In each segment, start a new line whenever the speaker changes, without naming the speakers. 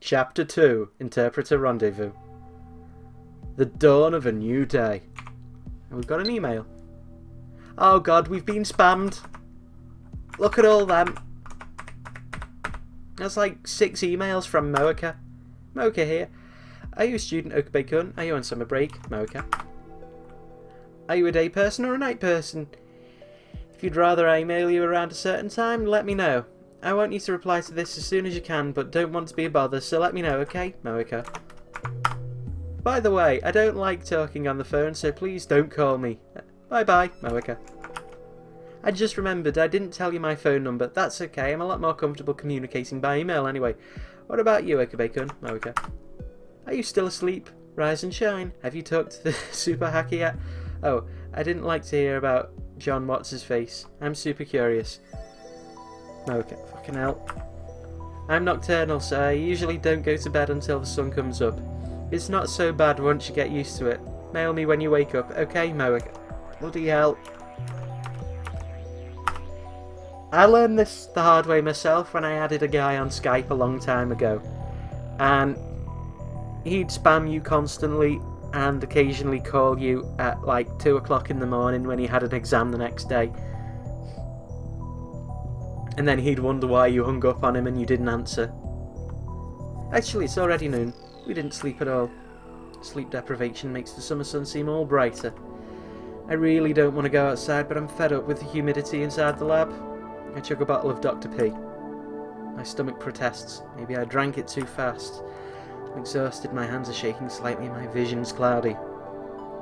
Chapter 2, Interpreter Rendezvous. The dawn of a new day. And we've got an email. Oh god, we've been spammed. Look at all them. That's like 6 emails from Moeka. Moeka here. Are you a student, Okubei-kun? Are you on summer break? Moeka. Are you a day person or a night person? If you'd rather I email you around a certain time, let me know. I want you to reply to this as soon as you can, but don't want to be a bother, so let me know, okay? Moeka. By the way, I don't like talking on the phone, so please don't call me. Bye-bye, Moeka. I just remembered I didn't tell you my phone number. That's okay, I'm a lot more comfortable communicating by email anyway. What about you, Okubei-kun? Moeka. Are you still asleep? Rise and shine. Have you talked to the super hacker yet? Oh, I didn't like to hear about John What's-His-Face. I'm super curious. Moeka. Fucking hell. I'm nocturnal, so I usually don't go to bed until the sun comes up. It's not so bad once you get used to it. Mail me when you wake up, okay, Moeka? Bloody hell. I learned this the hard way myself when I added a guy on Skype a long time ago. And he'd spam you constantly and occasionally call you at like 2 o'clock in the morning when he had an exam the next day. And then he'd wonder why you hung up on him and you didn't answer. Actually, it's already noon. We didn't sleep at all. Sleep deprivation makes the summer sun seem all brighter. I really don't want to go outside, but I'm fed up with the humidity inside the lab. I chug a bottle of Dr. P. My stomach protests. Maybe I drank it too fast. I'm exhausted, my hands are shaking slightly, and my vision's cloudy.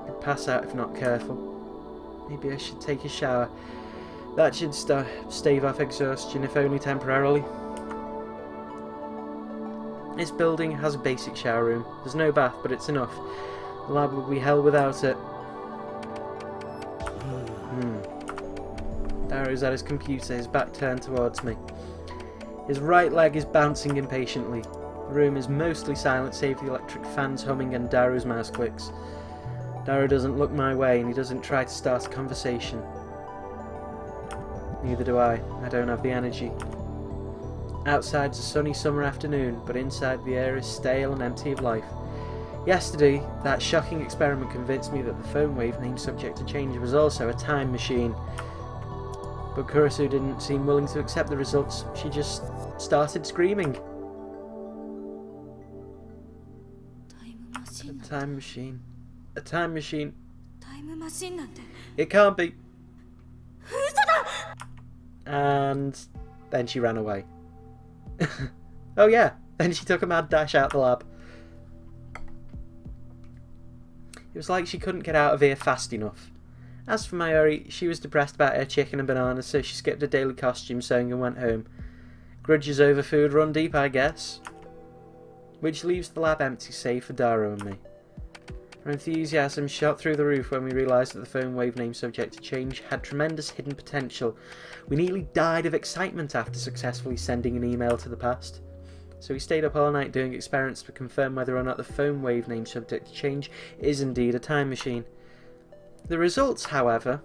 I'd pass out if not careful. Maybe I should take a shower. That should stave off exhaustion, if only temporarily. This building has a basic shower room. There's no bath, but it's enough. The lab would be hell without it. Darrow's at his computer, his back turned towards me. His right leg is bouncing impatiently. The room is mostly silent, save the electric fans humming and Darrow's mouse clicks. Darrow doesn't look my way, and he doesn't try to start a conversation. Neither do I. I don't have the energy. Outside's a sunny summer afternoon, but inside the air is stale and empty of life. Yesterday, that shocking experiment convinced me that the phone wave named subject to change was also a time machine. But Kurisu didn't seem willing to accept the results. She just started screaming. A time machine. A time machine. It can't be. And then she ran away. Oh yeah, then she took a mad dash out the lab. It was like she couldn't get out of here fast enough. As for Mayuri, she was depressed about her chicken and bananas, so she skipped her daily costume sewing and went home. Grudges over food run deep, I guess. Which leaves the lab empty save for Darrow and me. Our enthusiasm shot through the roof when we realised that the phone wave name subject to change had tremendous hidden potential. We nearly died of excitement after successfully sending an email to the past. So we stayed up all night doing experiments to confirm whether or not the phone wave name subject to change is indeed a time machine. The results, however,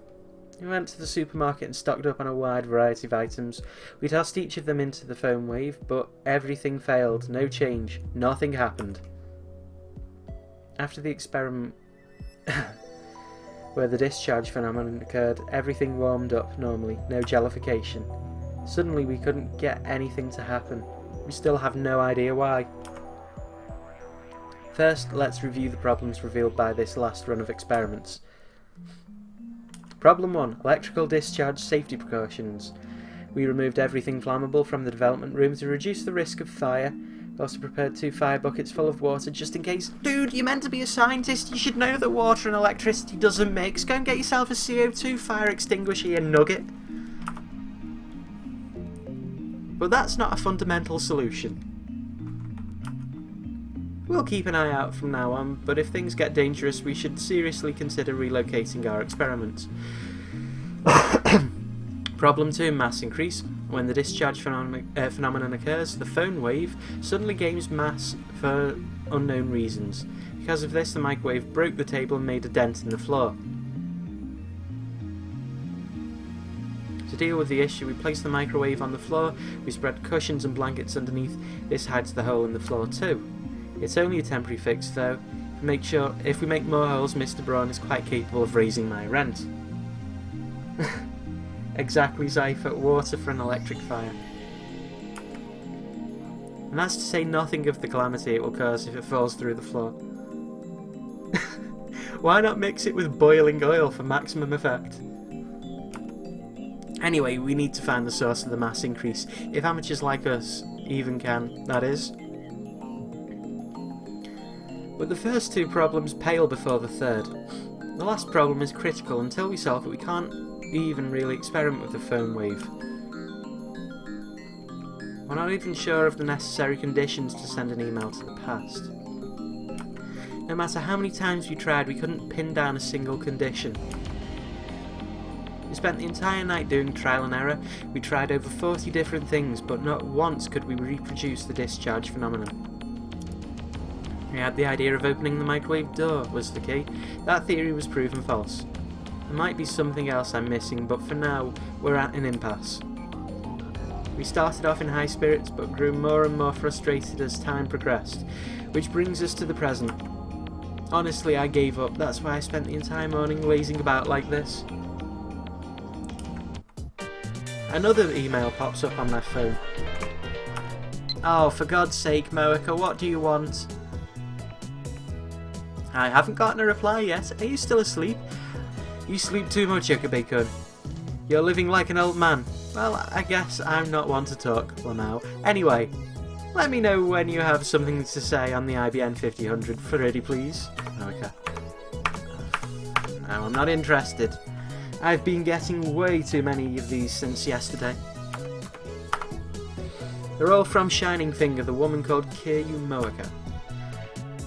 we went to the supermarket and stocked up on a wide variety of items. We tossed each of them into the phone wave, but everything failed. No change. Nothing happened. After the experiment where the discharge phenomenon occurred, everything warmed up normally, no jellification. Suddenly we couldn't get anything to happen. We still have no idea why. First, let's review the problems revealed by this last run of experiments. Problem 1. Electrical discharge safety precautions. We removed everything flammable from the development room to reduce the risk of fire. We also prepared 2 fire buckets full of water just in case. Dude, you're meant to be a scientist. You should know that water and electricity doesn't mix. Go and get yourself a CO2 fire extinguisher, you nugget. But that's not a fundamental solution. We'll keep an eye out from now on, but if things get dangerous, we should seriously consider relocating our experiments. Problem 2. Mass increase. When the discharge phenomenon occurs, the phone wave suddenly gains mass for unknown reasons. Because of this, the microwave broke the table and made a dent in the floor. To deal with the issue, we place the microwave on the floor, we spread cushions and blankets underneath. This hides the hole in the floor too. It's only a temporary fix though. If we make more holes, Mr. Braun is quite capable of raising my rent. Exactly, Zypher. Water for an electric fire. And that's to say nothing of the calamity it will cause if it falls through the floor. Why not mix it with boiling oil for maximum effect? Anyway, we need to find the source of the mass increase, if amateurs like us even can, that is. But the first two problems pale before the third. The last problem is critical. Until we solve it, we can't even really experiment with the phone wave. We're not even sure of the necessary conditions to send an email to the past. No matter how many times we tried, we couldn't pin down a single condition. We spent the entire night doing trial and error. We tried over 40 different things, but not once could we reproduce the discharge phenomenon. We had the idea of opening the microwave door was the key. That theory was proven false. There might be something else I'm missing, but for now, we're at an impasse. We started off in high spirits, but grew more and more frustrated as time progressed, which brings us to the present. Honestly, I gave up. That's why I spent the entire morning lazing about like this. Another email pops up on my phone. Oh, for God's sake, Moeka, what do you want? I haven't gotten a reply yet. Are you still asleep? You sleep too much, Yokobei-kun. You're living like an old man. Well, I guess I'm not one to talk, Lamau. Anyway, let me know when you have something to say on the IBN 5000 for ready, please. Okay. No, I'm not interested. I've been getting way too many of these since yesterday. They're all from Shining Finger, the woman called Kiryu Moeka.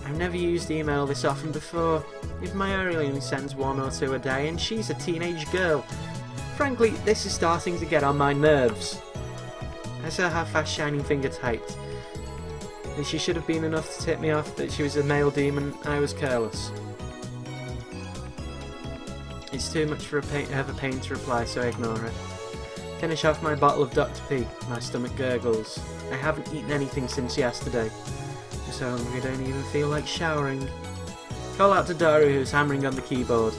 I've never used email this often before. Even my Ariel only sends one or two a day, and she's a teenage girl. Frankly, this is starting to get on my nerves. I saw how fast Shining Finger typed. And she should have been enough to tip me off that she was a male demon. I was careless. It's too much of a pain to reply, so I ignore it. Finish off my bottle of Dr. P. My stomach gurgles. I haven't eaten anything since yesterday. I'm so hungry I don't even feel like showering. Call out to Daru, who's hammering on the keyboard.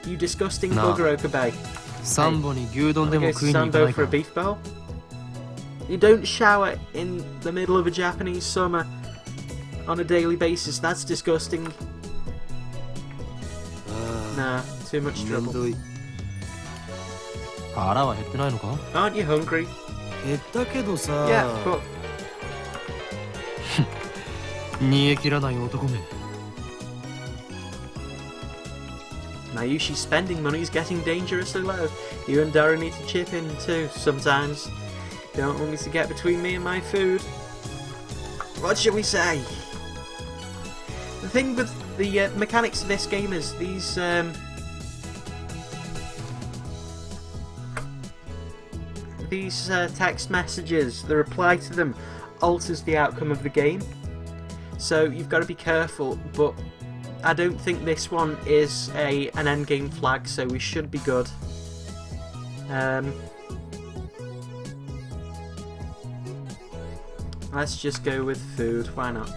You disgusting bugger, Okobei.
Sambo ni gyudon demo
Go to Sambo for a beef bowl? You don't shower in the middle of a Japanese summer on a daily basis. That's disgusting. Nah, too much trouble. Aren't you hungry? Yeah, but... Mayushi's spending money is getting dangerously low. You and Daru need to chip in too, sometimes. You don't want me to get between me and my food. What shall we say? The thing with the mechanics of this game is these... text messages, the reply to them alters the outcome of the game. So you've got to be careful, but I don't think this one is an endgame flag, so we should be good. Let's just go with food, why not?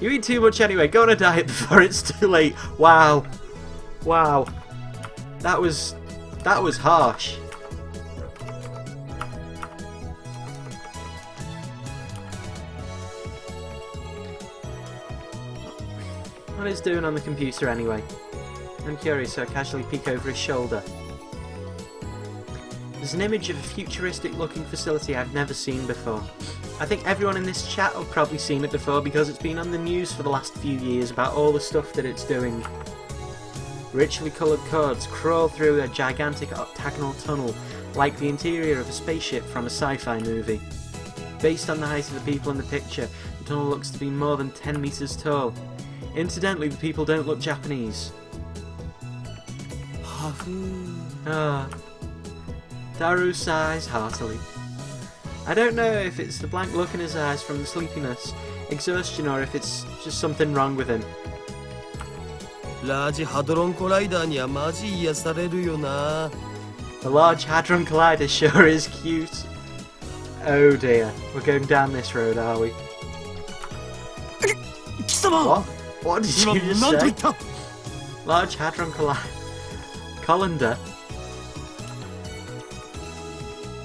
You eat too much anyway, go on a diet before it's too late. Wow. Wow. That was harsh. What is doing on the computer anyway? I'm curious, so I casually peek over his shoulder. There's an image of a futuristic looking facility I've never seen before. I think everyone in this chat have probably seen it before because it's been on the news for the last few years about all the stuff that it's doing. Richly coloured cords crawl through a gigantic octagonal tunnel like the interior of a spaceship from a sci-fi movie. Based on the height of the people in the picture, the tunnel looks to be more than 10 metres tall. Incidentally, the people don't look Japanese. Ah. Daru sighs heartily. I don't know if it's the blank look in his eyes from the sleepiness, exhaustion or if it's just something wrong with him.
ラージハドロンコライダーにはマジ癒されるよな。
The Large Hadron Collider sure is cute. Oh dear, we're going down this road, are we?
貴様
What? What did
今
you just
何と
say?
言った
Large Hadron Colander?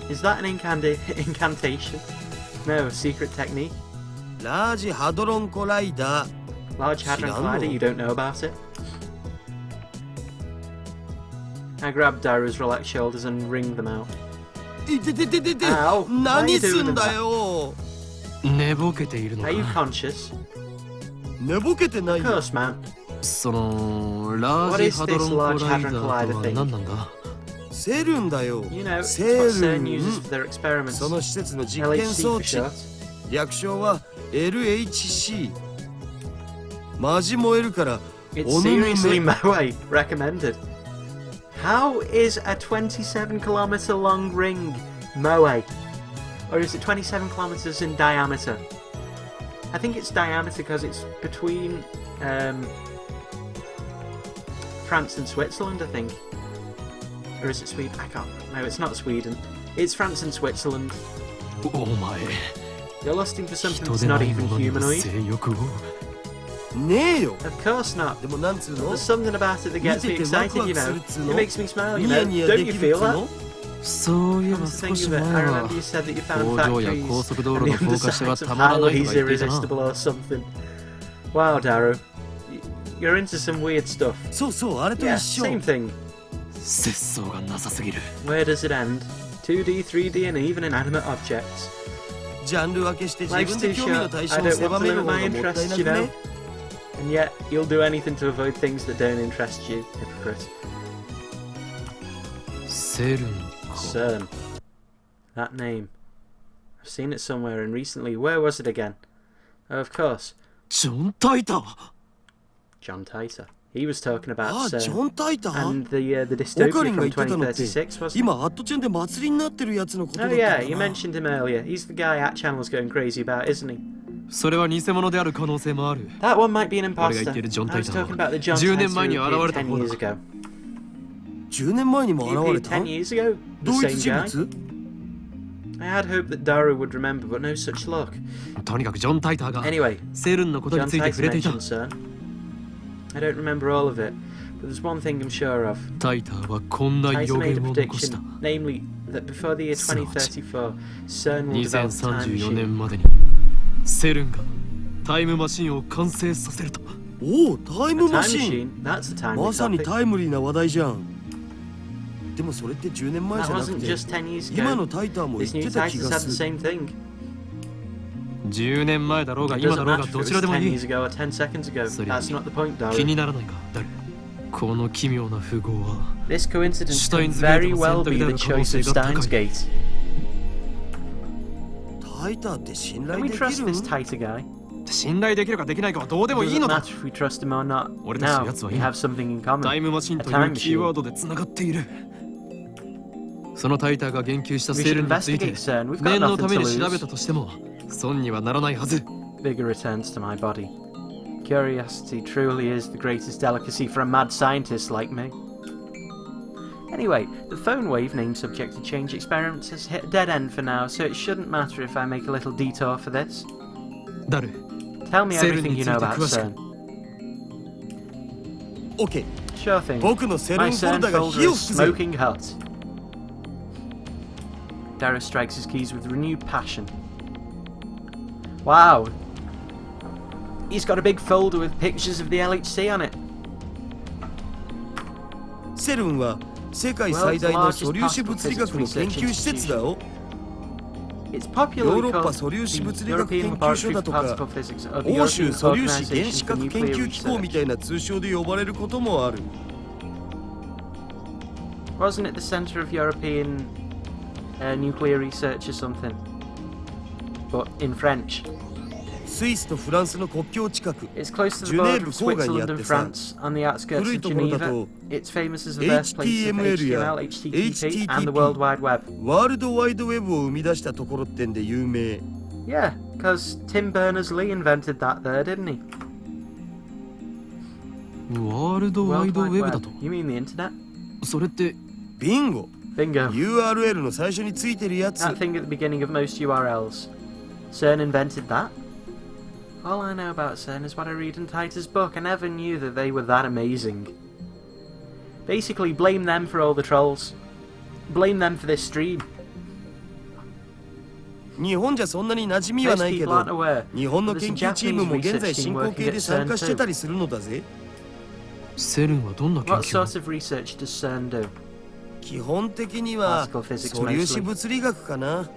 Is that an incantation? No, a secret technique?
ラージハドロンコライダー
Large Hadron
知らんの
Collider, you don't know about it? I grab Daru's relaxed shoulders and wring them out.
いててててて
Ow, why are
何
you
す
doing
んだよ
寝ぼけているの
Are you
か
conscious?
寝ぼけてない
Of
よ
course, man.
そのラ
What
ージ
is
ハド
this
ロンコラ
Large
イダ
Hadron
ーと
Collider
は
thing?
何なんだ
セルンだよ
You know, it's
セ
what
ル
CERN
ン
uses for their experiments.
その施設の実験
LHC
装
for
置
short.
略称は LHC マジ燃えるから
It's
おぬぬ
seriously
め
Moe recommended. How is a 27-kilometer long ring Moe? Or is it 27 kilometers in diameter? I think it's diameter because it's between France and Switzerland, I think. Or is it Sweden? I can't. No, it's not Sweden. It's France and Switzerland.
お前
You're lusting for something
人
that's
でな
not
い
even
ものにも
humanoid.
性欲を
ねえよ
Of course not.
でもなんつうの
There's something about it that gets me
見ててワク
excited,
ワ
you
クす
know.
るっつう
It
の
makes me smile,
ニ
you
ヤ
know.
ニヤ
Don't
で
you
きるっ
feel
つう
that?
の
そういえ
Come
ば
to
少
think
し
of it,
前
I
は
remember you said that you found
工場や
factories
高速道路
and
の高架下が
the
たまらないとか
Harley's
言っていた
irresistible
な
or something. Wow, Daru. You're into some weird stuff.
そうそうあれと
Yeah,
一緒
same thing.
節操がなさすぎる
Where does it end? 2D, 3D, and even inanimate objects.
ジャンル分けして自
Life's
分で
too
興味の
short.
対
I
象を
don't
狭
want to
める
limit
方が
my
もったい
interests,
な
you
く
know.
ね
And yet, you'll do anything to avoid things that don't interest you, hypocrite.
セルンか
CERN. That name. I've seen it somewhere and recently. Where was it again? Oh, of course.
ジョン・タイター
John Titor. He was talking about
ああジョ
CERN.
ン・タイター
And the
オ
dystopia
カリンが
from
言ってたのって
2036, wasn't it?
今アットチェンで祭りになってるやつのことだ
Oh
ったか
yeah,
な
you mentioned him earlier. He's the guy at Channel's going crazy about, isn't he?
それは偽物である可能性もある
That one might be an
俺が
imposter.
言っているジョン・
I
タイ
was
ター
talking
は
about the John
10
Titor
年前に
who
現
appeared
れた
10
方
years
だ
ago.
10年前にも
He
現れ
appeared
た
10 years ago.
同
The
一
same
人
guy.
物
I had hoped that Daru would remember, but no such luck.
とにかくジョン・タイターが
Anyway,
セルンのことに
John
ついて
Titor
触れていた
mentioned CERN. I don't remember all of it, but there's one thing I'm sure of.
タイターはこんな
Titor
予
made a
言を残した
prediction, namely that before the year 2034, CERN will develop a time
2034
machine.
年までにセルンがタイムマシンを完成させると
おおタイ
A
ム
time
マシン
machine? That's a timely
まさに
topic.
タイムリーな話題じゃんでもそれって10年前
That
じゃなく
wasn't
て
just 10 years
今
ago.
のタイターも言
This
っ
new
てた気
Titor
が
said the
する
same thing.
10年前だろうが
It
今だ
doesn't
ろう
matter
が
if it
ど
was
ちらでも
10
いい
years ago or 10 seconds ago.
それ
That's not the point,
気
Daru.
にならないかダルこの奇妙な符号は
This coincidence could
Steins
very
Gate
well
の
be
選択
the
である可能
choice
性
of
が高い
Steins Gate.
タイターって信
Can
頼
we
できる
trust
ん
this Titor guy?
信頼できるかできないかはどうで
It
もいい
doesn't
のだ
matter if we trust him or not.
俺たちの
Now,
やつは
we
今
have something in
タイ
common.
ムマシンとい
A time
うキーワー
machine.
ドでつながっているそのタイターが言及した
We
セ
should
ルンについて
investigate CERN. We've got
念の
nothing
ため
to
に調べ
lose.
たとしても損にはならないはず
Vigor returns to my body. Curiosity truly is the greatest delicacy for a mad scientist like me. Anyway, the phone wave named subject to change experiments has hit a dead end for now, so it shouldn't matter if I make a little detour for this.
ダル
Tell me
セルン
everything
に
you
つ
know
いて
about
詳しく
CERN.
OK
Sure thing.
僕のセル
My
ンフォル
CERN
ダが
folder
火を
is
吹くぜ
smoking hot. Daru strikes his keys with renewed passion. Wow. He's got a big folder with pictures of the LHC on it.
セルンは世界最大の素粒子物理学の研究施設だよ
It's
ヨ
popularly
ーロッパ
called
素粒子
the
物理学研
European
究所
Laboratory
だ
for
とか
Particle Physics or the
欧州
European
素粒子原
Organization
子
for
核研
Nuclear
究機構み
Research.
たいな通称で呼ばれることもある
Wasn't it the centre of European nuclear research or something? But in French.
スイスとフランスの国境近く
It's close to the
ジュネー
border
ブ
of
郊外にあ
Switzerland
っ
and
てさ
France, on the outskirts
古い
of
ところだ
Geneva.
と
It's famous as the birthplace of
HTML や
HTML, HTTP, and the
HTTP
World Wide Web.
ワールドワイドウェブを生み出したところってんで有名
Yeah, Because Tim Berners-Lee invented that there, didn't he?
ワールドワイドウェブだと。
You mean the internet?
それって。
ビンゴ
Bingo.
URL の最初についてるやつ
That thing at the beginning of most URLs. CERN invented that? All I know about CERN is what I read in Titus' book. I never knew that they were that amazing. Basically, blame them for all the trolls. Blame them for this stream.
日本じゃそんなに馴染みはないけ
Most people
ど
aren't aware.
日本の研究チームも現在進行形で参加してたりするのだぜ
セルンはどんな研
What
究
sort of research does CERN do?
基本的には
Particle physics
素粒子
mostly.
物理学かな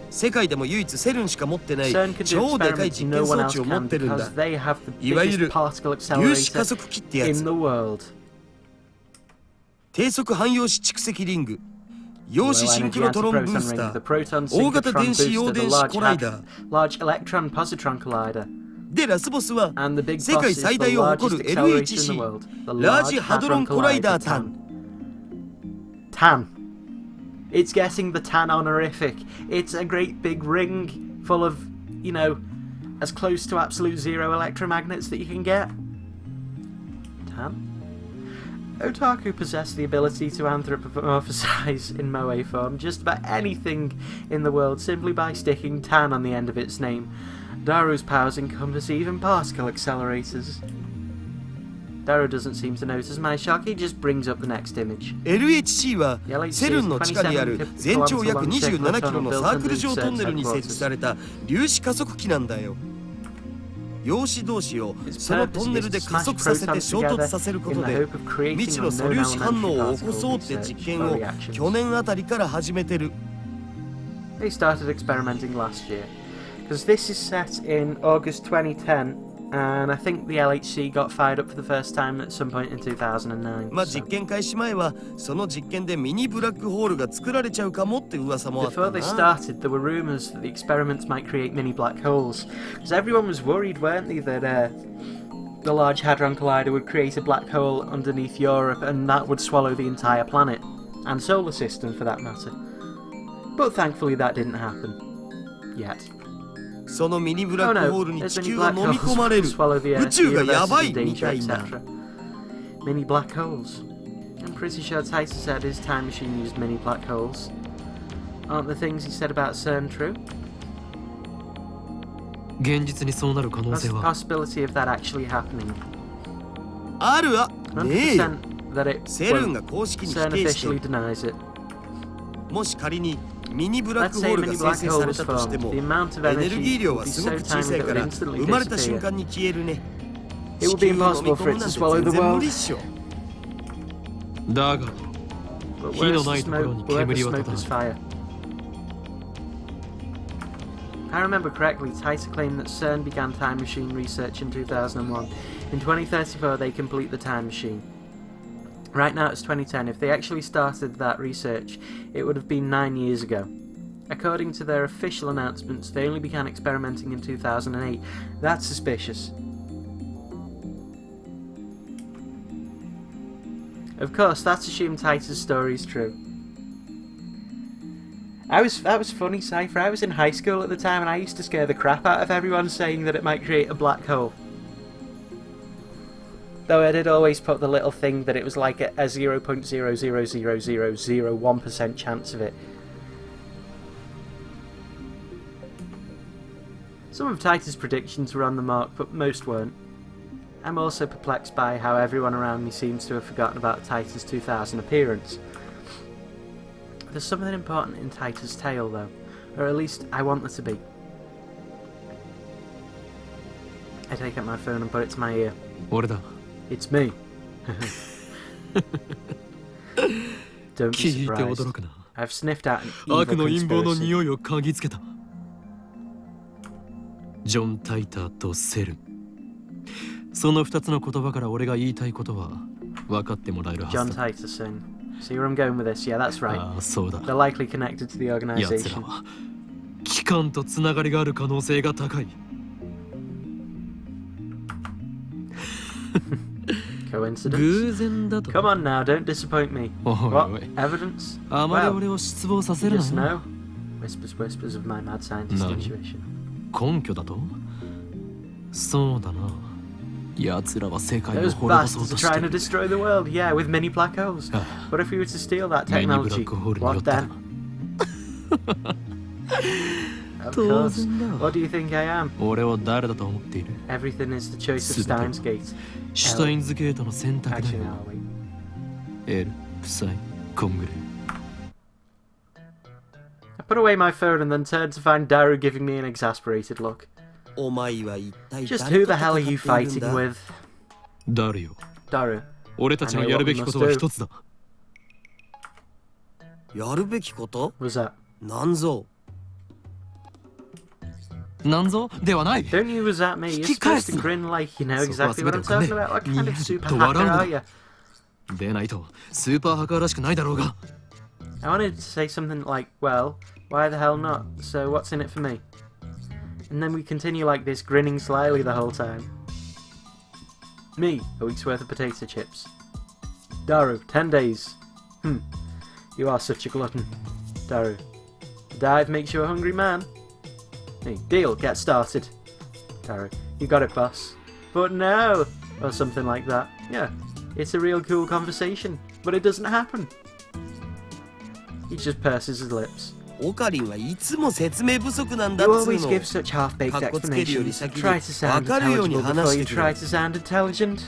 世界でも唯一セルンしか持ってない
CERN can do
超でかい
experiments
実
no
験装
one
置
else
を持っ
can
てるんだ
because they have the
いわゆる
biggest particle
粒子加
accelerator
速器ってや
in
つ
the world.
低速汎用子蓄積リング陽子
Low
シン
energy
クロトロンブー
antiproton
ス
ring,
タ
the
ー
proton
大型
synchrotron
電子陽
booster, the
電子コライダー
large electron positron collider.
でラスボスは
And the big
世
boss
界
is
最
the
大を誇
largest
る
accelerator in the
LHC
world, the
ラージ
Large
ハドロン
Hadron
コライダ
Collider
ータ
TAN.
ン
TAN. It's getting the TAN honorific. It's a great big ring full of, you know, as close to absolute zero electromagnets that you can get. TAN. Otaku possess the ability to anthropomorphize in moe form just about anything in the world simply by sticking TAN on the end of its name. Daru's powers encompass even particle accelerators. Daru doesn't seem to notice my shock, he just brings up the next image.
LHC はセルンの地下にある全長約27キロのサークル状トンネルに設置された粒子加速器なんだよ陽子同士をそのトンネルで加速させて衝突させることで未知の素粒子反応を起こそうって実験を去年あたりから始めてる
They started experimenting last year because this is set in August 2010 and I think the LHC got fired up for the first time at some point in 2009.
まあ実験開始前はその実験でミニブラックホールが作られちゃうかもって噂もあった
Before
な
they started, there were rumours that the experiments might create mini black holes. Because everyone was worried, weren't they, that the Large Hadron Collider would create a black hole underneath Europe and that would swallow the entire planet. And solar system, for that matter. But thankfully that didn't happen. Yet.
そのミニブラ
Oh
ックホー
no,
ルに
there's
地
mini
球が
black
飲み込まれ
holes
る
swallow the
宇
Earth,
宙
the
が
universe
や
is
ば
in
いみ
danger,
たいな
etc. Mini black holes. I'm pretty sure Titus said his time machine used mini black holes. Aren't the things he said about CERN true?
現実にそうなる可能
What's
性
the
は
possibility of that actually happening?
あるわねえよ
100% that it
セルン
won't.
が公式に否
CERN
定し
officially
て
denies it.
もし仮にミニブラッ
Let's
クホ
say
ー
a
ルが
mini
生
black
成
hole
され
was
たとして
formed.
も
The amount of
エネルギー
energy
量
would
は
be
すご
so
く小
tiny
さい
that it
か
would
ら
instantly
生まれた
disappear.
瞬間に消えるね
It
地
would be
球を飲み
impossible
込
for
む
it
なん
to
て
swallow
全
the
然無
world.
理っしょ
だが
But
火の
where's
な
the
いところ
smoke?
に
Wherever
煙は
smoke
立
is
たない
fire. If I remember correctly, Titus claimed that CERN began time machine research in 2001. In 2034, they complete the time machine. Right now it's 2010. If they actually started that research, it would have been 9 years ago. According to their official announcements, they only began experimenting in 2008. That's suspicious. Of course, that's assumed Titus' story is true. That was funny, Cypher. I was in high school at the time and I used to scare the crap out of everyone saying that it might create a black hole. Though I did always put the little thing that it was like a 0.0000001% chance of it. Some of Titus' predictions were on the mark, but most weren't. I'm also perplexed by how everyone around me seems to have forgotten about Titus' 2000 appearance. There's something important in Titus' tale, though, or at least I want there to be. I take out my phone and put it to my ear.
俺だ
It's me. Don't be
聞いて
surprised.
驚くな
I've sniffed out an evil
悪の陰謀の
conspiracy.
匂いを嗅ぎつけたジョン・タイターとセルンその2つの言葉から俺が言いたいことは分かってもらえるは
John
ずだ
Titus. See where I'm going with this? Yeah, that's right.
ああそうだ
They're likely connected to the
奴ら
organization.
は機関とつながりがある可能性が高い
Coincidence?
偶然だと
Come on now, don't disappoint me.
おい
What?
おい
Evidence?
あまり
Well,
俺を失望させ
you
る
just
な
know. Whispers, whispers of my mad scientist
No.
intuition.
根拠だと？そうだな。奴らは世界を
Those
滅ぼそう
bastards
と
are
して
trying to
る。
destroy the world, yeah, with mini black holes. But if we were to steal that
目にブラ
technology,
ックホールによ
what
ってだ。
then? Of course. What do you think I am?
俺は誰だと思っている？
Everything is the choice of
全ては
Steins Gate.
シュタインズゲートの選択だ
Actually,
よ。
no, wait.
エル、プサイ、コングレ。
I put away my phone and then turned to find Daru giving me an exasperated look.
お前は一体
Just
誰
who
と
the hell are you
戦っているん
fighting
だ
with?
誰よ。
Daru.
俺たちのやるべきことは一つだ。
やるべきこと
Was that?
なんぞ
なんぞではない。
Don't you was at me? You're supposed to grin like you know exactly what I'm talking about. What kind of super hacker are you?
でないとスーパーハッカーらしくないだろうが。
I wanted to say something like, well, why the hell not? So what's in it for me? And then we continue like this, grinning slyly the whole time. Me, a week's worth of potato chips. Daru, 10 days. You are such a glutton. Daru, a dive makes you a hungry man. Hey, deal, get started. Daru, you got it, boss. But no! Or something like that. Yeah, it's a real cool conversation, but it doesn't happen. He just purses his lips.
オカリンはいつも説明不足なんだ
You
っつう
always
の
give such half-baked
かっこつけるより
explanations.
先に
Try to
わ
sound
かるように
intelligible
話
before
し
you
てくれ
try to sound intelligent.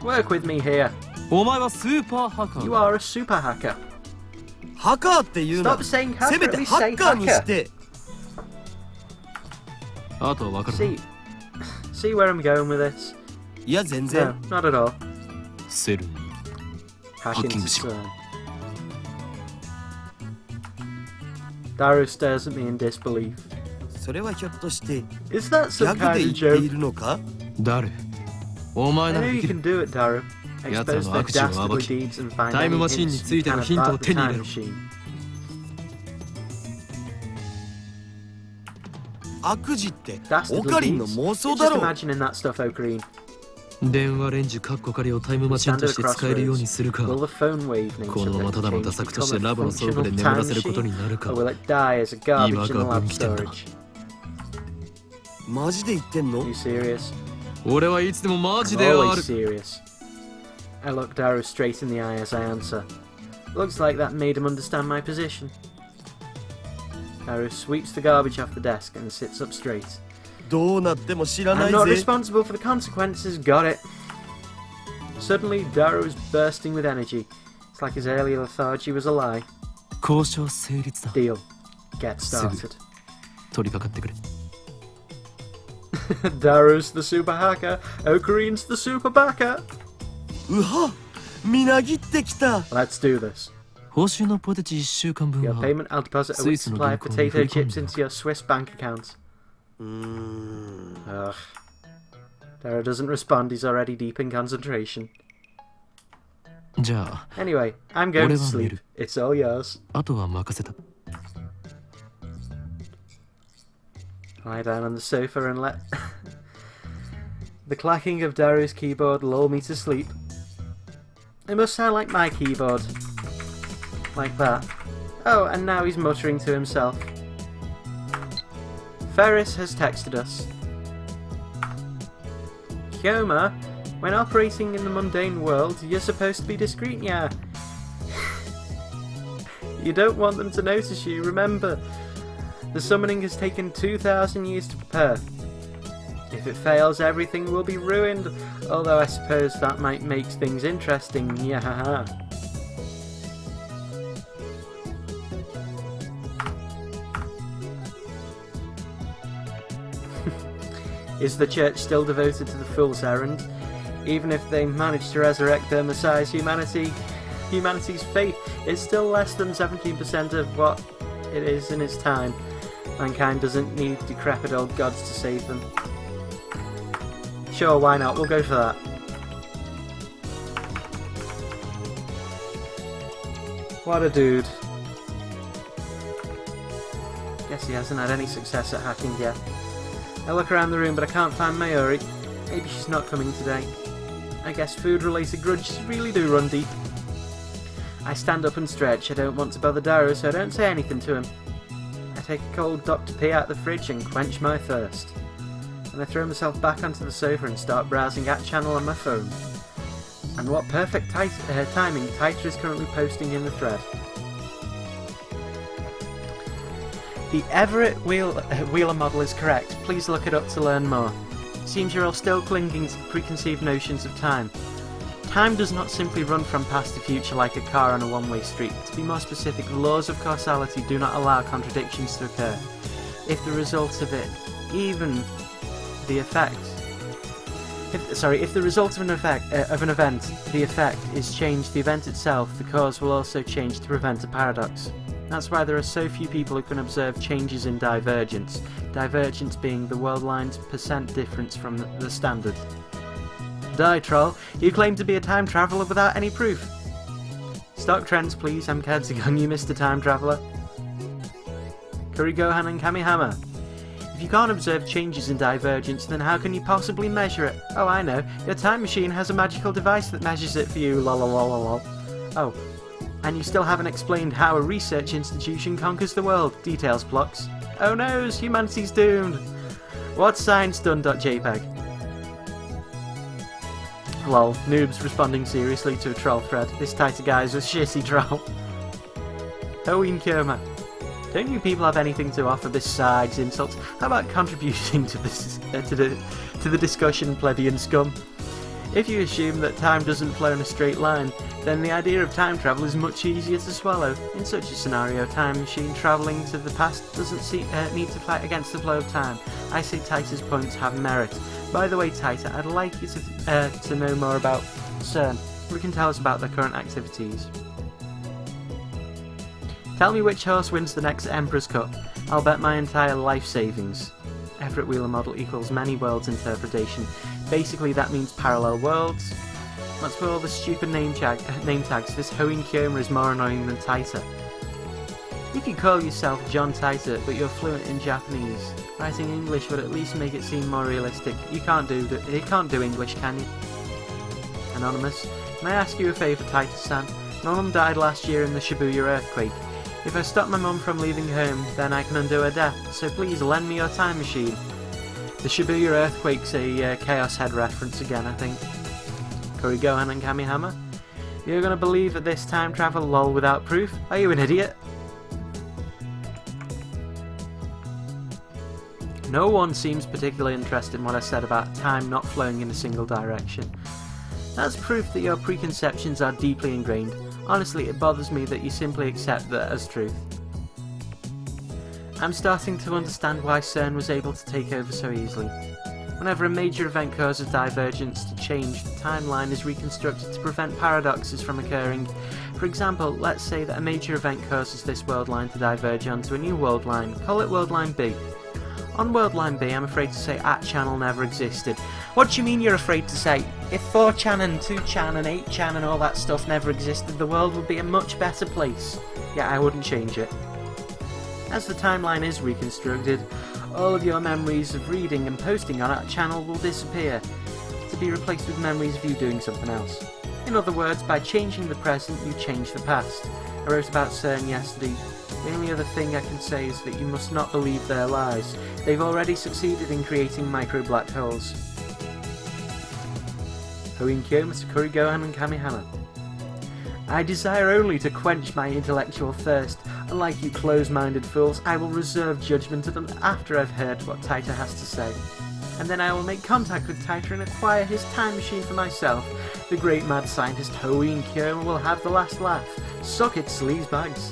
Work with me here.
お前はスーパーハッカー
You
だ。
are a super hacker.
ハカーっていうの
Stop saying hacker,
せめて
at least
ハ
say
ッカーにし
hacker.
て
あとはわかる
See where I'm going with this?
いや全然
No, not at all.
セルに
Hash into
Hacking machine.
CERN. Daru stares at me in disbelief.
それはひょっとして
Is that
ギ
some
ャグ
kind
で
of
言って
joke?
いるのか
誰？お前
I
なら
know
で
you
き
can
る。
do it, Daru.
奴ら
Expose
の
their
悪事を暴
dastardly
き
deeds and find
タイム
any
マシンに
hints
ついての
you
ヒン
can
トを
about the
手に入
time
れろ。
machine.
悪事ってオ
Dastardly
カリンの
deeds?
妄想
You're
だ
just
ろ
imagining that stuff, Ocarine.
電話レンジカッコ仮をタイムマシン
Stand
と
at
し
a
て使えるように
crossroads.
するか。
Will the phone wave nature
このままただの
that
打
it
作と
become
して
a
ラボの倉庫で
functional
眠ら
time
せることに
machine?
なるか。
Or will it die as a garbage in the lab
今が分岐点だ。
storage?
マジで言ってんの
Are you serious?
俺はいつでもマジ
I'm
であ
always
る。
serious. I look Daru straight in the eye as I answer. Looks like that made him understand my position. Daru sweeps the garbage off the desk and sits up straight.
どうなっても知らな
I'm
い
not
ぜ
responsible for the consequences, got it. Suddenly, Daru is bursting with energy. It's like his earlier lethargy was a lie.
交渉成立だ。
Deal. Get started.
取り掛かってくれ。
Daru's the super hacker. Okarine's the super backer.
うはみなぎってきた
Let's do this.
報酬のポテチ1週間分
Your
は
payment, I'll deposit a week's supply of potato chips into your Swiss bank account.
うーん
Ugh. Daru doesn't respond, he's already deep in concentration.
じゃあ
Anyway, I'm going to
俺は寝
sleep.
る。
It's all yours.
あとは任せた。
Lie down on the sofa and let the clacking of Daru's keyboard lull me to sleep. It must sound like my keyboard. Like that. Oh, and now he's muttering to himself. Ferris has texted us. Kyoma, when operating in the mundane world, you're supposed to be discreet, yeah. You don't want them to notice you, remember. The summoning has taken 2,000 years to prepare. If it fails, everything will be ruined, although I suppose that might make things interesting, yahaha. Is the church still devoted to the fool's errand? Even if they manage to resurrect their Messiah's humanity's faith is still less than 17% of what it is in its time. Mankind doesn't need decrepit old gods to save them. Sure, why not? We'll go for that. What a dude. Guess he hasn't had any success at hacking yet. I look around the room but I can't find Mayuri. Maybe she's not coming today. I guess food-related grudges really do run deep. I stand up and stretch. I don't want to bother Daru, so I don't say anything to him. I take a cold Dr. P out of the fridge and quench my thirst. And I throw myself back onto the sofa and start browsing at channel on my phone. And what perfect timing Taita is currently posting in the thread. The Everett Wheeler model is correct. Please look it up to learn more. Seems you're all still clinging to preconceived notions of time. Time does not simply run from past to future like a car on a one-way street. To be more specific, the laws of causality do not allow contradictions to occur. If the result of it, if the result of an event, the effect is changed, the event itself, the cause will also change to prevent a paradox. That's why there are so few people who can observe changes in divergence. Divergence being the world line's percent difference from the standard. Die, troll. You claim to be a time traveller without any proof. Stock trends, please. I'm counting on you, Mr. Time Traveller. Curry Gohan and Kamihama. If you can't observe changes in divergence, then how can you possibly measure it? Oh, I know. Your time machine has a magical device that measures it for you, lol. Oh, and you still haven't explained how a research institution conquers the world. Details, blocks. Oh no, humanity's doomed. What's science done.jpg? Lol, noobs responding seriously to a troll thread. This Taita guy's a shitty troll. Hoin Kyoma. Don't you people have anything to offer besides insults? How about contributing to this to the discussion, plebeian scum? If you assume that time doesn't flow in a straight line, then the idea of time travel is much easier to swallow. In such a scenario, time machine travelling to the past doesn't need to fight against the flow of time. I say Taita's points have merit. By the way, Taita, I'd like you to know more about CERN. You can tell us about their current activities. Tell me which horse wins the next Emperor's Cup. I'll bet my entire life savings. Everett Wheeler model equals many worlds interpretation. Basically that means parallel worlds. What's with all the stupid name tags? This Hoin Kyoma is more annoying than Taita. You can call yourself John Taita, but you're fluent in Japanese. Writing English would at least make it seem more realistic. You can't do English, can you? Anonymous. May I ask you a favour, Taita-san? My mum died last year in the Shibuya earthquake. If I stop my mum from leaving home, then I can undo her death, so please lend me your time machine. The Shibuya earthquake's a Chaos Head reference again, I think. Curry Gohan and Kamihama. You're gonna believe that this time travel lol without proof? Are you an idiot? No one seems particularly interested in what I said about time not flowing in a single direction. That's proof that your preconceptions are deeply ingrained. Honestly, it bothers me that you simply accept that as truth. I'm starting to understand why CERN was able to take over so easily. Whenever a major event causes divergence to change, the timeline is reconstructed to prevent paradoxes from occurring. For example, let's say that a major event causes this world line to diverge onto a new world line. Call it world line B. On world line B, I'm afraid to say @channel never existed. What do you mean you're afraid to say? If 4chan and 2chan and 8chan and all that stuff never existed, the world would be a much better place. Yeah, I wouldn't change it. As the timeline is reconstructed, all of your memories of reading and posting on @channel will disappear, to be replaced with memories of you doing something else. In other words, by changing the present, you change the past. I wrote about CERN yesterday. The only other thing I can say is that you must not believe their lies. They've already succeeded in creating micro-black holes. Hoin Kyoma, Sakura Gohan and Kamihama. I desire only to quench my intellectual thirst. Unlike you close-minded fools, I will reserve judgment after I've heard what Taita has to say. And then I will make contact with Taita and acquire his time machine for myself. The great mad scientist Hoin Kyoma will have the last laugh. Suck it, sleazebags.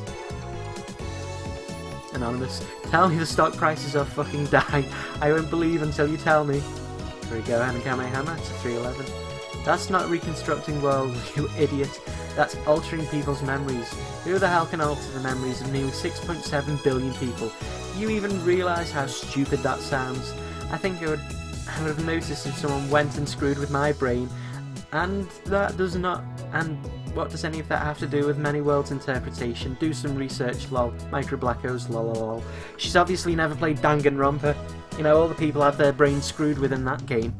Anonymous. Tell me the stock prices are fucking die. I won't believe until you tell me. Here we go, Hana Kamehama to 311. That's not reconstructing world, you idiot. That's altering people's memories. Who the hell can alter the memories of nearly 6.7 billion people? Do you even realise how stupid that sounds? I think I would have noticed if someone went and screwed with my brain. And that does not... And what does any of that have to do with many worlds interpretation? Do some research, lol. Micro Blackos, lol. She's obviously never played Danganronpa. You know, all the people have their brains screwed within that game.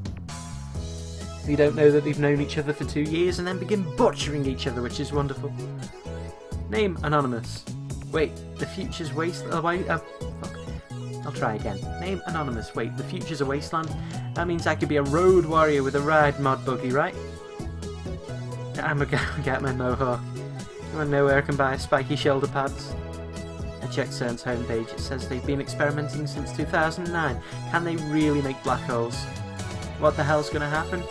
You don't know that they've known each other for 2 years and then begin butchering each other, which is wonderful. Name Anonymous. Wait, the future's waste... Oh, wait, fuck. try again. Name anonymous. Wait, the future's a wasteland? That means I could be a road warrior with a ride mod buggy, right? I'm gonna get my mohawk. I wanna know where I can buy spiky shoulder pads. I checked CERN's homepage. It says they've been experimenting since 2009. Can they really make black holes? What the hell's gonna happen?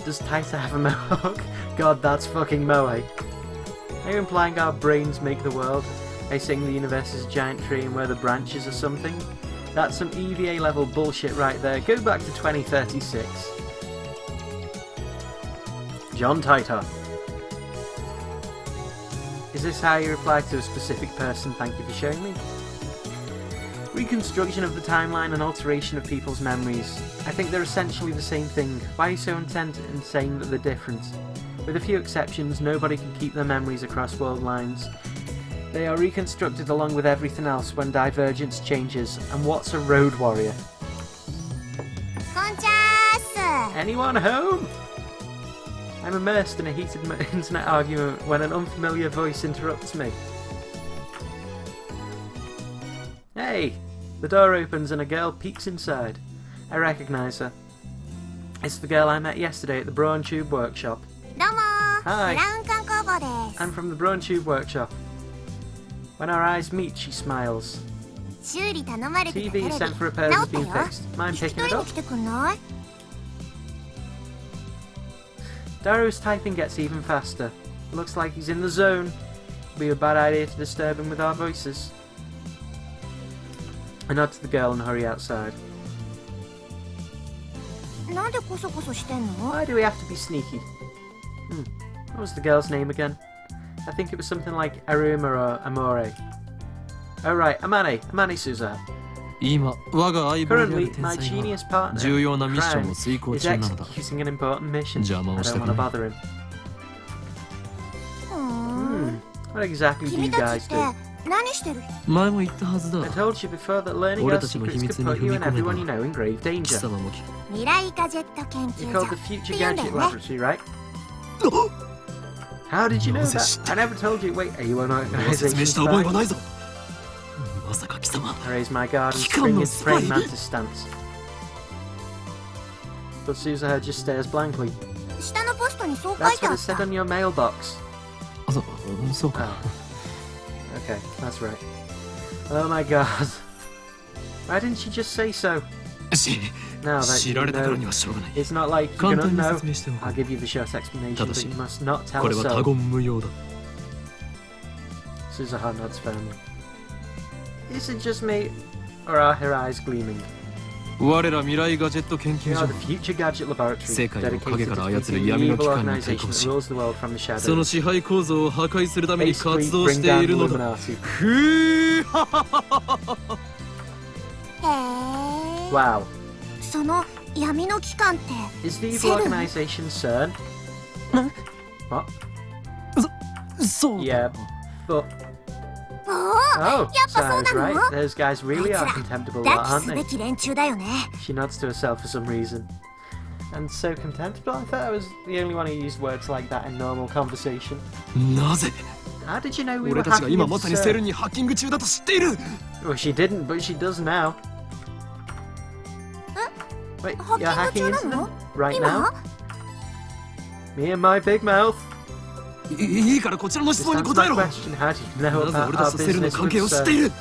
Does Taita have a mohawk? God, that's fucking moe. Are you implying our brains make the world? Are you saying the universe is a giant tree and we're the branches or something? That's some EVA level bullshit right there. Go back to 2036. John Taita. Is this how you reply to a specific person? Thank you for showing me. Reconstruction of the timeline and alteration of people's memories. I think they're essentially the same thing. Why are you so intent in saying that they're different? With a few exceptions, nobody can keep their memories across world lines. They are reconstructed along with everything else when divergence changes. And what's a road warrior? Anyone home? I'm immersed in a heated internet argument when an unfamiliar voice interrupts me. Hey! The door opens and a girl peeks inside. I recognise her. It's the girl I met yesterday at the Brawn Tube Workshop. Hi! I'm from the Brawn Tube Workshop. When our eyes meet, she smiles. TV sent for repairs has been fixed. Mind picking it up? Daru's typing gets even faster. Looks like he's in the zone. It'd be a bad idea to disturb him with our voices. I nod to the girl and hurry outside. Why do we have to be sneaky? What was the girl's name again? I think it was something like Aruma or Amore. Oh right, Amane Suza. Currently, my genius partner, Crime, is executing an important mission. I don't want to bother him. What exactly do you guys do? I told you before that learning our secrets could put you and everyone you know in grave danger. You're called the Future Gadget Laboratory, right? How did you know that? I never told you. Wait, are you an organization spy? I raise my guard and spring into praying mantis stance. But Suzuha just stares blankly. That's what it said on your mailbox. Oh. Okay, that's right. Oh my god. Why didn't she just say so? Now that you know, it's not like you're gonna know. I'll give you the short explanation, but you must not tell us so. Suzuha nods firmly. Is it just me, or are her eyes gleaming? We are the Future Gadget Laboratory, dedicated to defeating the evil organization that rules the world from the shadows. Basically, bring down the Illuminati. Wow. Is the evil organization CERN? What? Yeah, but... Oh, sounds right. Those guys really are contemptible, aren't they? She nods to herself for some reason. And so contemptible? I thought I was the only one who used words like that in normal conversation. How did you know we were hacking into CERN? Well, she didn't, but she does now. Wait, you're hacking into them? Right now? Me and my big mouth? Just answer my question. How do you know about our business with CERN?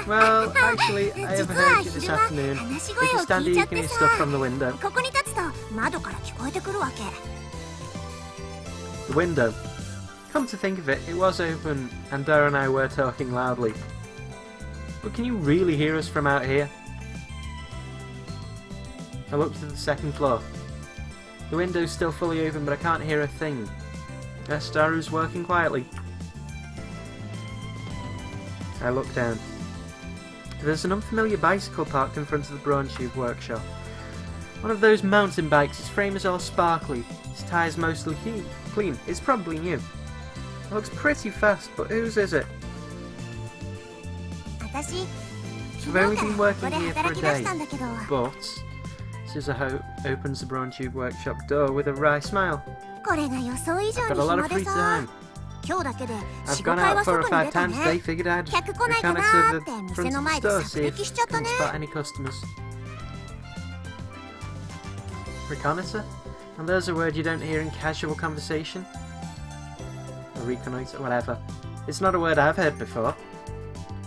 Well, actually, I overheard you this afternoon. We can stand you can hear stuff from the window. The window. Come to think of it, it was open, and Dara and I were talking loudly. But can you really hear us from out here? I looked to the second floor. The window's still fully open, but I can't hear a thing. Yes, Daru's working quietly. I looked down. There's an unfamiliar bicycle parked in front of the Brawn Tube Workshop. One of those mountain bikes, its frame is all sparkly, its tyres mostly clean. It's probably new. It looks pretty fast, but whose is it? We've only been working here for a day, but... Suzuha opens the Brawn Tube Workshop door with a wry smile. I've got a lot of free time. I've gone out 4 or 5 times today, figured I'd reconnoitre the front of the store, see if I can spot any customers. Reconnoitre? And there's a word you don't hear in casual conversation. Or reconnoitre, whatever. It's not a word I've heard before.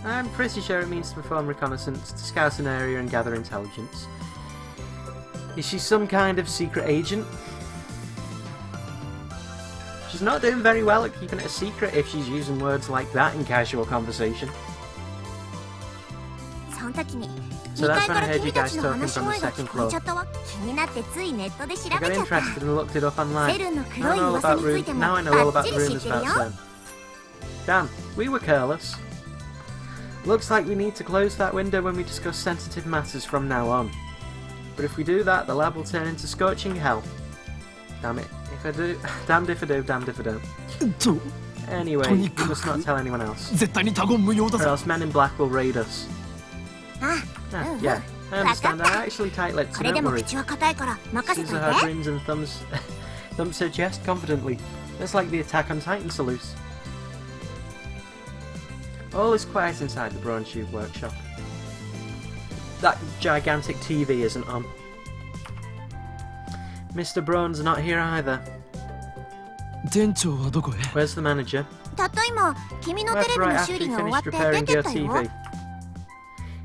I'm pretty sure it means to perform reconnaissance, to scout an area and gather intelligence. Is she some kind of secret agent? She's not doing very well at keeping it a secret if she's using words like that in casual conversation. So that's when I heard you guys talking from the second floor. I got interested and looked it up online. Now I know all about the rumours about Sen. Damn, we were careless. Looks like we need to close that window when we discuss sensitive matters from now on. But if we do that, the lab will turn into scorching hell. Damn it. If I do, damned if I do, damned if I don't. Anyway, we must not tell anyone else. Or else men in black will raid us. Yeah, I understand. I'm actually tight-lipped, so don't worry. Suzuha grins and thumps her chest confidently. It's like the Attack on Titan salute. All is quiet inside the Brawn Tube workshop. That gigantic TV isn't on. Mr. Braun's not here either. Where's the manager? Left right after he finished repairing your TV.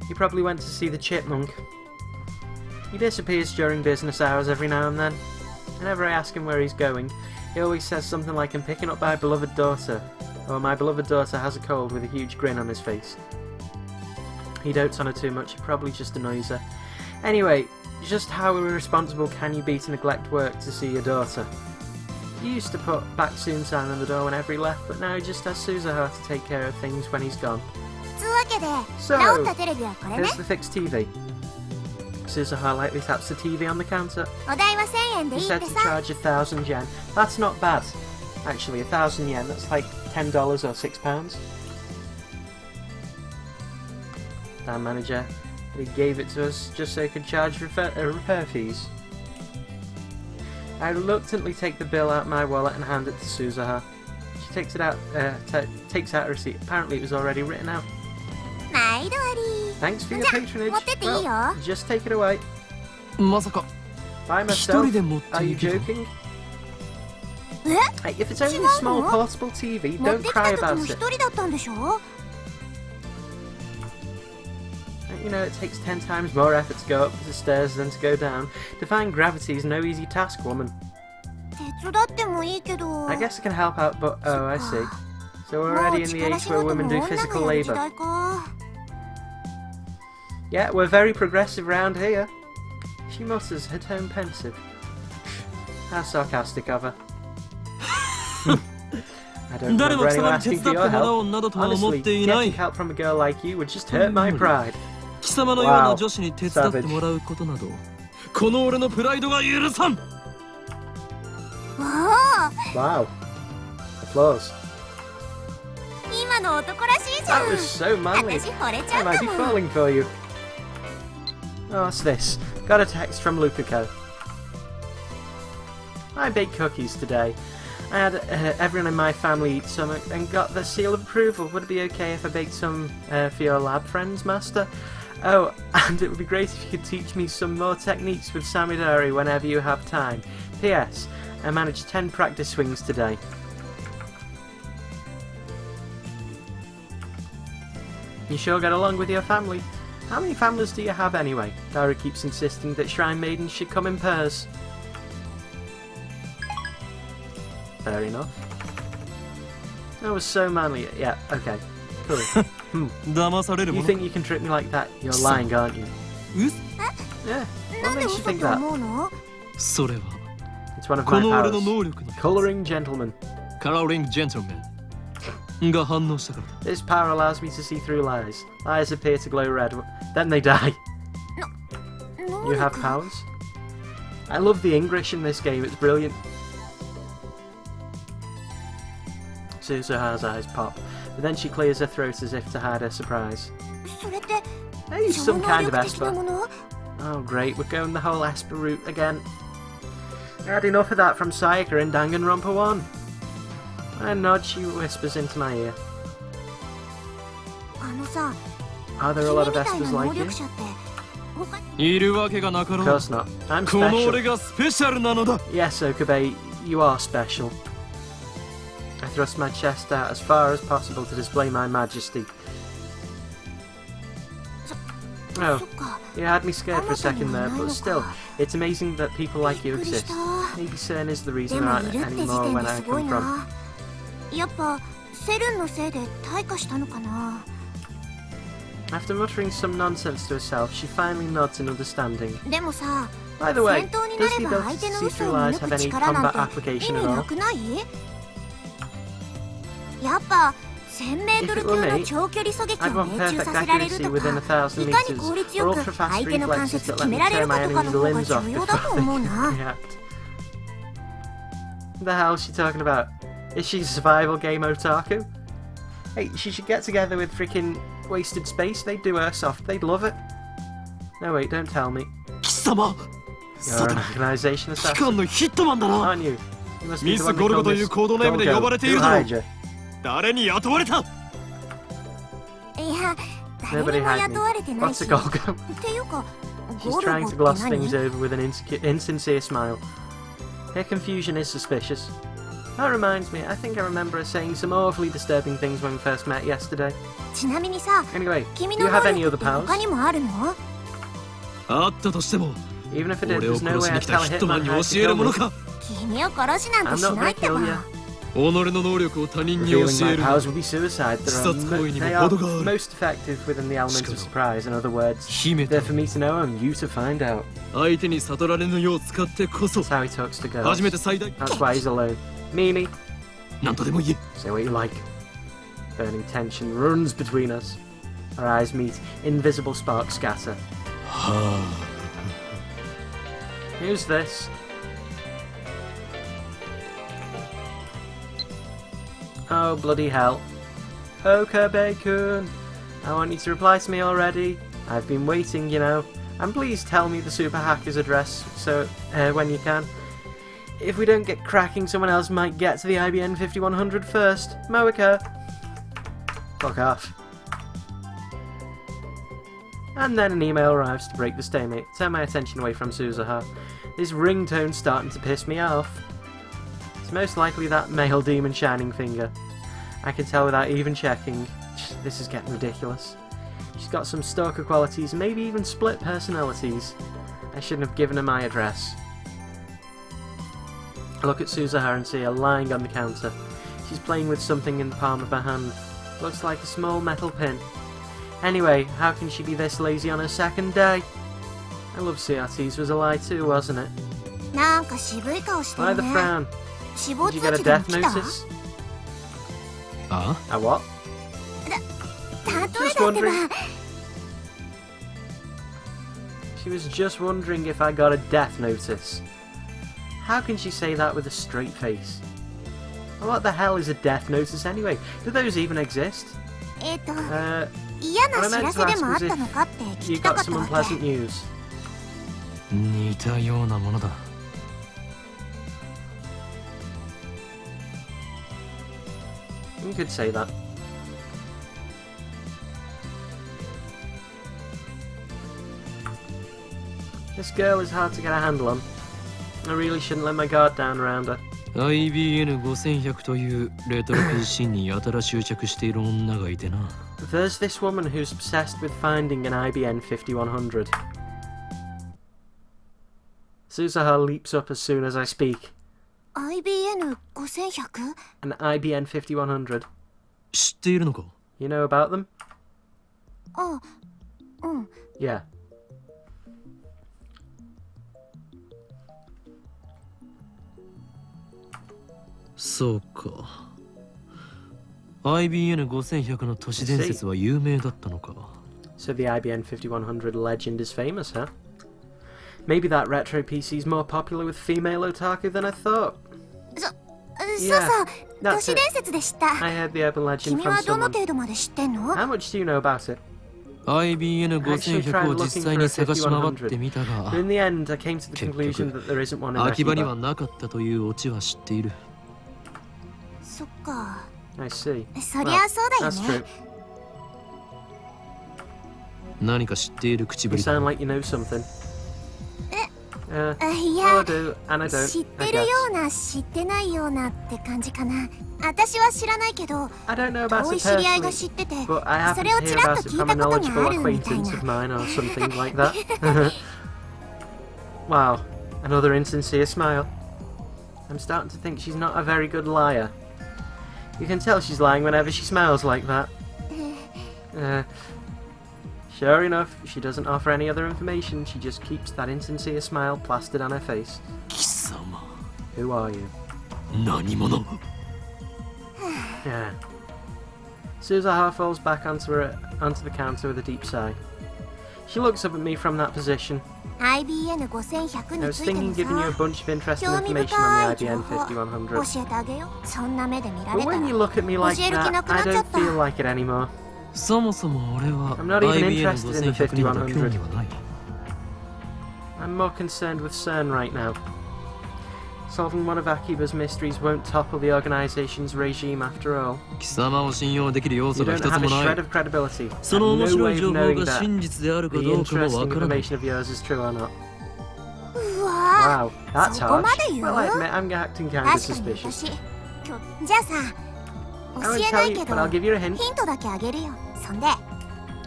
He probably went to see the chipmunk. He disappears during business hours every now and then. Whenever I ask him where he's going, he always says something like, I'm picking up my beloved daughter, or my beloved daughter has a cold, with a huge grin on his face. He dotes on her too much, he probably just annoys her. Anyway, just how irresponsible can you be to neglect work to see your daughter? He used to put back soon sign on the door whenever he left, but now he just has Suzuha to take care of things when he's gone. So, here's the fixed TV. Suzuha lightly taps the TV on the counter. He said to charge 1,000 yen. That's not bad. Actually, 1,000 yen, that's like $10 or £6. Damn manager. He gave it to us just so he could charge repair fees. I reluctantly take the bill out of my wallet and hand it to Suzuha. She takes it out, takes out a receipt. Apparently it was already written out. Thanks for your patronage. Well, just take it away. By myself? Are you joking? Hey, if it's only a small portable TV, don't cry about it. You know, it takes 10 times more effort to go up the stairs than to go down. Defying gravity is no easy task, woman. I guess I can help out, but oh, I see. So we're already in the age where women do physical labour. Yeah, we're very progressive round here. She mutters, her tone pensive. How sarcastic of her. I don't remember anyone asking for your help. Honestly, getting help from a girl like you would just hurt my pride. Wow. Savage. Wow. Applause. That was so manly. I might be falling for you. Oh, what's this? Got a text from Lukako. I baked cookies today. I had everyone in my family eat some and got the seal of approval. Would it be okay if I baked some for your lab friends, Master? Oh, and it would be great if you could teach me some more techniques with Samidari whenever you have time. P.S. I managed 10 practice swings today. You sure get along with your family? How many families do you have anyway? Dara keeps insisting that shrine maidens should come in pairs. Fair enough. That was so manly. Yeah, okay. Cool. You think you can trick me like that? You're lying, aren't you? Yeah. What makes you think that? It's one of my powers. Colouring gentleman. This power allows me to see through lies. Lies appear to glow red, then they die. You have powers? I love the English in this game, it's brilliant. Suzuha's eyes pop, but then she clears her throat as if to hide her surprise. Hey, you some kind of Esper. Oh great, we're going the whole Esper route again. I had enough of that from Sayaka in Danganronpa 1. I nod, she whispers into my ear. Are there a lot of Espers like you?
いるわけがなか
Of
ろう
course not. I'm
この俺
special.
がスペシャルなのだ
Yes, Okabe, you are special. I thrust my chest out as far as possible to display my majesty. Oh, you had me scared for a second there, but still, it's amazing that people like you exist. Maybe CERN is the reason there aren't any more when I come from.
やっぱセルンのせいで退化したのかな。
After muttering some nonsense to herself, she finally nods in understanding.
でもさ、
By the way,
戦闘に
does
な
the
れば相手の
ability to
嘘
see
を
through
見
lies
抜
have
く
any
力なん
combat
て意
application
味
at
な
all?
くない？やっぱ 1000m 級の長距離狙撃
I'd
を
want
命中
perfect
させられる
accuracy
と
within
か、
1,000
いかに
meters,
効率
or
よく
ultra
相
fast
手の関
reflexes
節
that
決
let
め
me
られ
tear
るか
my
とか
enemy's
の方が
limbs off
重要だ
before
と思う
they
な。
can react. The hell is she talking about? Is she a survival game otaku? Hey, she should get together with freaking Wasted Space. They'd do her soft. They'd love it. No, wait, don't tell me.
貴様
You're an organization
機
assassin,
関のヒットマンだな
aren't you? You must be
ミ
the
ス
one
ゴ
they
ルゴ
call
という
Miss
コードネームで
Golgo.
呼ばれてい
Who
るだろ
hired
う
you?
誰に雇われた
いや、誰
Nobody
にも
hired
雇われて
me.
ない
What's
し。
a Golgo?
っていうか、
She's
ゴルゴ
trying
っ
to
て
gloss
何？
things over with an insincere smile. Her confusion is suspicious. That reminds me, I think I remember her saying some awfully disturbing things when we first met yesterday.
ちなみにさ、
Anyway,
君
do
の
you
能
have any
力
other
って
powers?
他にもあるの？
あったとしても
Even if it did,
俺を
there's no
殺し
way
に
I'd
来た
tell a
ヒットマン
hitman
に
how
教
to
える
kill
もの
me.
か
君を殺しなんて
I'm
し
not
ない
gonna
って
kill
ば。
you.
己の能力を他人に教
Revealing
え
my
る
powers would be suicide. They are
Godogar.
most effective within the element of surprise. In other words,
秘めた
they're for me to know and you to find out.
相手に悟られぬよう使ってこそ
That's how he talks to
初め
girls.
て最大
That's why he's alone. Meanie,
何とでも言え
say what you like. Burning tension runs between us. Our eyes meet. Invisible sparks scatter.
は
Who's this? Oh, bloody hell. Okabe-kun, I want you to reply to me already. I've been waiting, you know. And please tell me the super hacker's address, so when you can. If we don't get cracking, someone else might get to the IBN 5100 first. Moeka. Fuck off. And then an email arrives to break the stalemate, turn my attention away from Suzuha. This ringtone's starting to piss me off. It's most likely that male demon Shining Finger. I can tell without even checking. This is getting ridiculous. She's got some stalker qualities, maybe even split personalities. I shouldn't have given her my address. I look at Suzuha and see her lying on the counter. She's playing with something in the palm of her hand. Looks like a small metal pin. Anyway, how can she be this lazy on her second day? I love CRTs was a lie too, wasn't it?
なんか渋い顔して
Why
る
the
ね。
frown?
死亡
Did
通
you get a
知でも
death
来た？
notice?
あ
A what?
例え
Just
だってば。
wondering. She was just wondering if I got a death notice. How can she say that with a straight face? What the hell is a death notice anyway? Do those even exist?
嫌
What
な
I
知
meant
ら
to
せでもあ
ask
っ
was
たのかって
if
聞
you
きた
got
かった
some
わ
unpleasant
け。
news.
似たようなものだ
You could say that. This girl is hard to get a handle on. I really shouldn't let my guard down around her.
IBN5100 というレトロ PC にやたら執着している女がいてな
There's this woman who's obsessed with finding an IBN 5100. Suzuha leaps up as soon as I speak.
IBN 5100？
An IBN 5100.
知っているのか
You know about them?
あ、うん。
Yeah.
そうか IBN5100 の都市伝説は有名だったのか
So the IBN 5100 legend is famous, huh? Maybe that retro PC's more popular with female otaku than I thought.
そうそ
Yeah,
う、都
that's
市
it.
伝説でした。
I heard the urban legend
君
from
はどの
someone.
程度まで知ってんの？
How much do you know about it?
IBN5100 を実際に探し回ってみたが
But in the end, I came to the conclusion that there isn't one in
秋葉には
Akiba.
なかったというオチは知っている
そっか。
I see.
そりゃそうだよ
That's
ね
true.。
何か知っている口ぶ
You
りだ
sound like you know something.
い
I
や、
do, and I don't.
知っ
I
てるよ
guess.
うな知ってないようなって感じかな。私は知らないけど、
I don't know about
遠
it
い知り合いが
personally,
知ってて、
but I
そ
happen
れを
to
ち
hear
らっ
about
と
it
聞い
from a
たことが
knowledgeable
あるみたい
acquaintance
な。
of mine or something like that. Wow, another insincere smile. I'm starting to think she's not a very good liar. You can tell she's lying whenever she smiles like that. Sure enough, she doesn't offer any other information, she just keeps that insincere smile plastered on her face.
貴様
Who are you?
何者
Yeah. Suzaha falls back onto the counter with a deep sigh. She looks up at me from that position.
IBN 5100
I
に
was
ついて
thinking
も
giving you a
さ、
bunch of interesting
興味
information
深
on
い
the
情
IBN
報
5100.
教えてあげよう。そんな目で見ら
But
れた
when you
ら。
look at me like
教える気
that,
なくな
I
っちゃっ
don't
た。
feel like it anymore.
そもそも俺は
I'm not even
IBN
interested in the
5100には興味はない
I'm more concerned with CERN right now. Solving one of Akiba's mysteries won't topple the organization's regime after all.
貴様を信用できる要
You
素が
don't
一つ
have
も
a
ない
shred of credibility.
その
I
面
have no
白
way
い
of
情報
knowing
が
that
真実であるか
the
どうかもわ
interesting
からない
information of yours is true or not.
うわ
Wow, that's
そこま
harsh.
で言う
Well, I admit I'm acting kind of
確かに
suspicious.
私。じゃあさ、
I
教
won't
えな
tell
い
you,
け
but
ど、
I'll give you a hint.
ヒントだけあげるよ。そんで、わ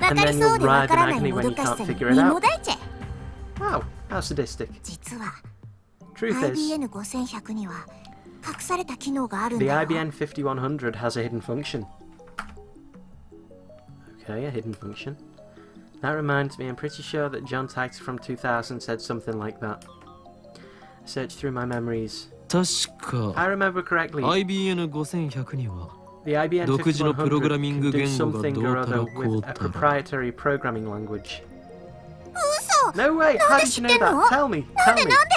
And
かり
then
そう
you'll
でわ
writhe
か
in
らない
agony
も
when
ど
you
かし
can't
さに
figure it
身
out.
もだいちゃ。
Wow, how sadistic.
実は、
Truth is,
IBN 5100には隠された機能があるん
the
だよ。
IBN 5100 has a hidden function. Okay, a hidden function. That reminds me, I'm pretty sure that John Titor from 2000 said something like that. I searched through my memories.
確
I
か
remember correctly,
IBN5100 には
the IBN
独自のプログラミング
5100 can do
言語が
something
ど
or
うたら
other
こう
with a
たら
proprietary programming language.
嘘
No way! How did you know that? Tell me!
なん
Tell
で
me!
なんで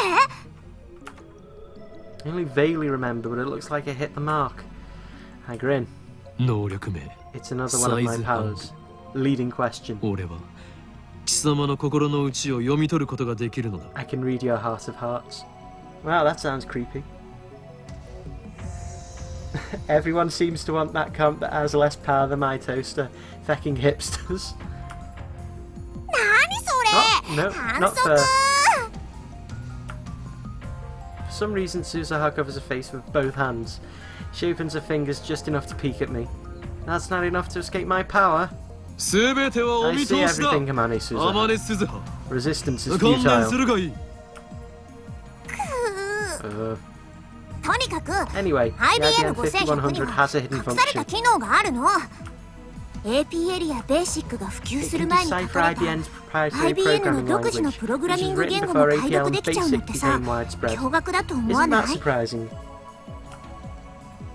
I only vaguely remember, but it looks like I hit the mark. I grin.
能力名
It's another one of my
Size
powers. Leading question.
俺は貴様の心の内を読み取ることができるのだ
I can read your heart of hearts. Wow, that sounds creepy. Everyone seems to want that comp that has less power than my toaster. Fecking hipsters.
何それ
Oh, no,
反
not
則
fair. For some reason, Suzaha covers her face with both hands. She opens her fingers just enough to peek at me. That's not enough to escape my power.
全てはお
I
見
see
通しだ
everything, Kamane
ア
Suzaha.
マネスズハ
Resistance is
観念す
futile.
るがいい
とにかく
Anyway, the
IBN
IBN 5100
5100
has a
に
hidden
は隠された
function.
機能があるの。AP エリアベーシックが普及
It
する
can
前に書
decipher
かれた
IBN's proprietary
IBN の
programming
独自の
language,
プログ
which
ラミ
was
ング
written
言語
before
も解
APL
読
and
できちゃうんだ
BASIC
ってさ
became widespread.
驚愕だと思わ
Isn't
な
that
い
surprising?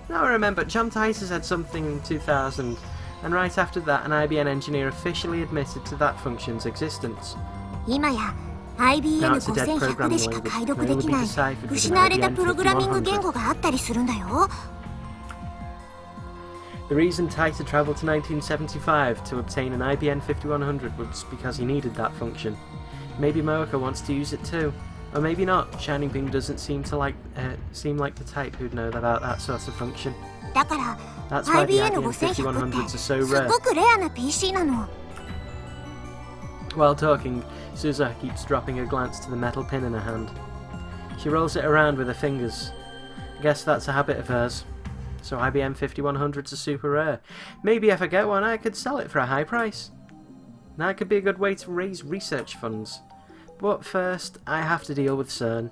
Now I remember, John Titor said something in 2000, and right after that, an IBN engineer officially admitted to that function's existence.
今や IBN5100 でしか解読できない失われたプログラミング言語があったりするんだよ。
The reason Titor travelled to 1975 to obtain an IBN 5100 was because he needed that function. Maybe Moeka wants to use it too. Or maybe not. Shining Beam doesn't seem like the type who'd know about that sort of function.
だから
That's why the IBN
IBN5100
5100s
って
are
す
so
っ
rare.
ごくレアな PC なの。
While talking, Suzaha keeps dropping a glance to the metal pin in her hand. She rolls it around with her fingers. I guess that's a habit of hers. So IBM 5100s are super rare. Maybe if I get one, I could sell it for a high price. That could be a good way to raise research funds. But first, I have to deal with CERN.